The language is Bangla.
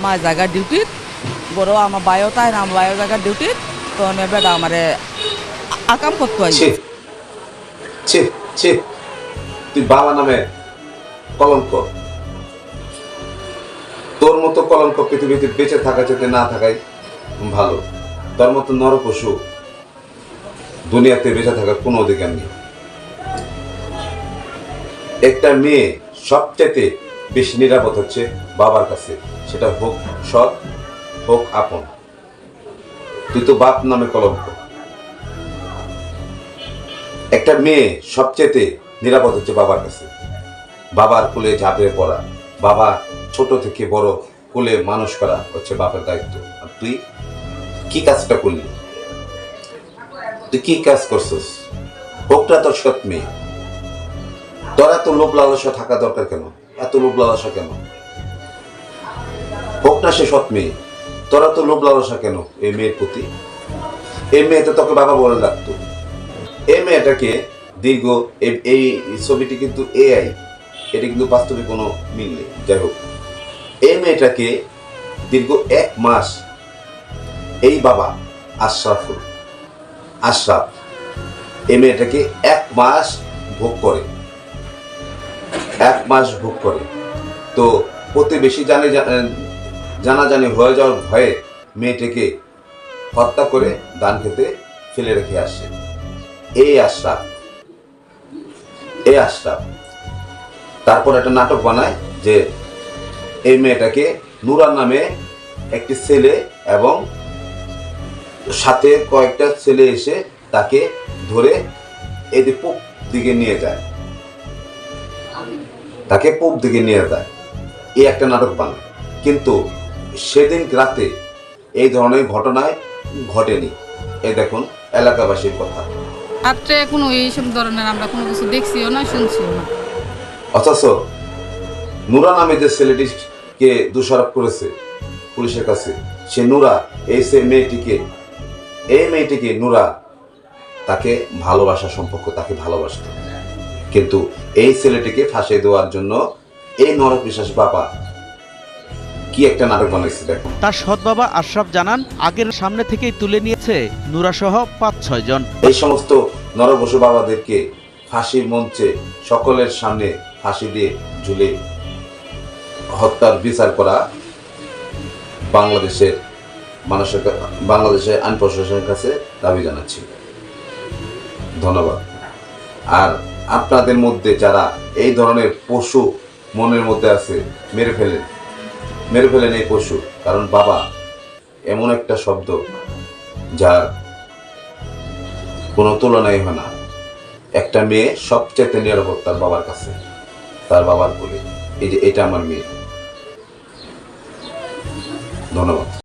মা জায়গা ডিউটি বড় আমার বায়ো তাই না আমার বায়ো জায়গা ডিউটি তো বেটা আমারে আকাম করতে হয়। তুই বাবা নামে কলঙ্ক, তোর মতো কলঙ্ক পৃথিবীতে বেঁচে থাকা যেতে না থাকাই ভালো। তোর মতো নর পশু দুনিয়াতে বেঁচে থাকার কোনো অধিকার নেই। একটা মেয়ে সবচেয়ে বেশি নিরাপদ হচ্ছে বাবার কাছে, সেটা হোক সৎ হোক আপন। তুই তো বাপ নামে কলঙ্ক। একটা মেয়ে সবচেয়ে নিরাপদ হচ্ছে বাবার কাছে, বাবার কোলে ঝাঁপিয়ে পড়া, বাবা ছোট থেকে বড় কোলে মানুষ করা হচ্ছে বাপের দায়িত্ব। আর তুই কি কাজটা করলি? তুই কি কাজ করছিস? হোকটা তোর সৎ মেয়ে, তোর এত লোভ লালসা থাকা দরকার কেন? এত লোভ লালসা কেন? হোক না সে সৎ মেয়ে, তোরা তো লোভ লালসা কেন এই মেয়ের প্রতি? এই মেয়েতে তোকে বাবা বলে ডাকতো। এই মেয়েটাকে দীর্ঘ এই ছবিটি কিন্তু এআই, এটা কিন্তু বাস্তবে কোনো মিল নেই। যাই হোক, এই মেয়েটাকে দীর্ঘ 1 মাস এই বাবা আশরাফ এই মেয়েটাকে 1 মাস ভোগ করে, 1 মাস ভোগ করে। তো প্রতিবেশী জানাজানি হয়ে যাওয়ার ভয়ে মেয়েটাকে হত্যা করে ধান খেতে ফেলে রেখে আসে এই আশরাফ। তারপর একটা নাটক বানায় যে এই মেয়েটাকে নুরা নামে একটি ছেলে এবং সাথে কয়েকটা ছেলে এসে তাকে ধরে এই পূব দিকে নিয়ে যায়, এই একটা নাটক বানায়। কিন্তু সেদিন রাতে এই ধরনের ঘটনায় ঘটেনি। এই দেখুন এলাকাবাসীর কথা। রাত্রে কোনো এইসব ধরনের আমরা কোনো কিছু দেখছিও না, শুনছিও না। অথচ নুরা নামে যে ছেলেটিকে দোষারোপ করেছে পুলিশের কাছে, সে নুরা এই মেয়েটিকে নুরা তাকে ভালোবাসার সম্পর্ক, তাকে ভালোবাসত। কিন্তু এই ছেলেটিকে ফাঁসিয়ে দেওয়ার জন্য এই নরপিশাচ বাবা কি একটা নাটক বানাইছে দেখো। তার সৎ বাবা আশরাফ জানান, আগের সামনে থেকেই তুলে নিয়েছে নুরা সহ 5-6 জন। এই সমস্ত নরপশু বাবাদেরকে ফাঁসির মঞ্চে সকলের সামনে ফাঁসি দিয়ে ঝুলে হত্যার বিচার করা বাংলাদেশের আইন প্রশাসনের কাছে দাবি জানাচ্ছি। ধন্যবাদ। আর আপনাদের মধ্যে যারা এই ধরনের পশু মনের মধ্যে আছে, মেরে ফেলেন এই পশু। কারণ বাবা এমন একটা শব্দ যার কোনো তুলনাই হয় না। একটা মেয়ে সবচেয়ে নিরাপদ তার বাবার কাছে, তার বাবার কোলে। এই যে এটা আমার মেয়ে। ধন্যবাদ।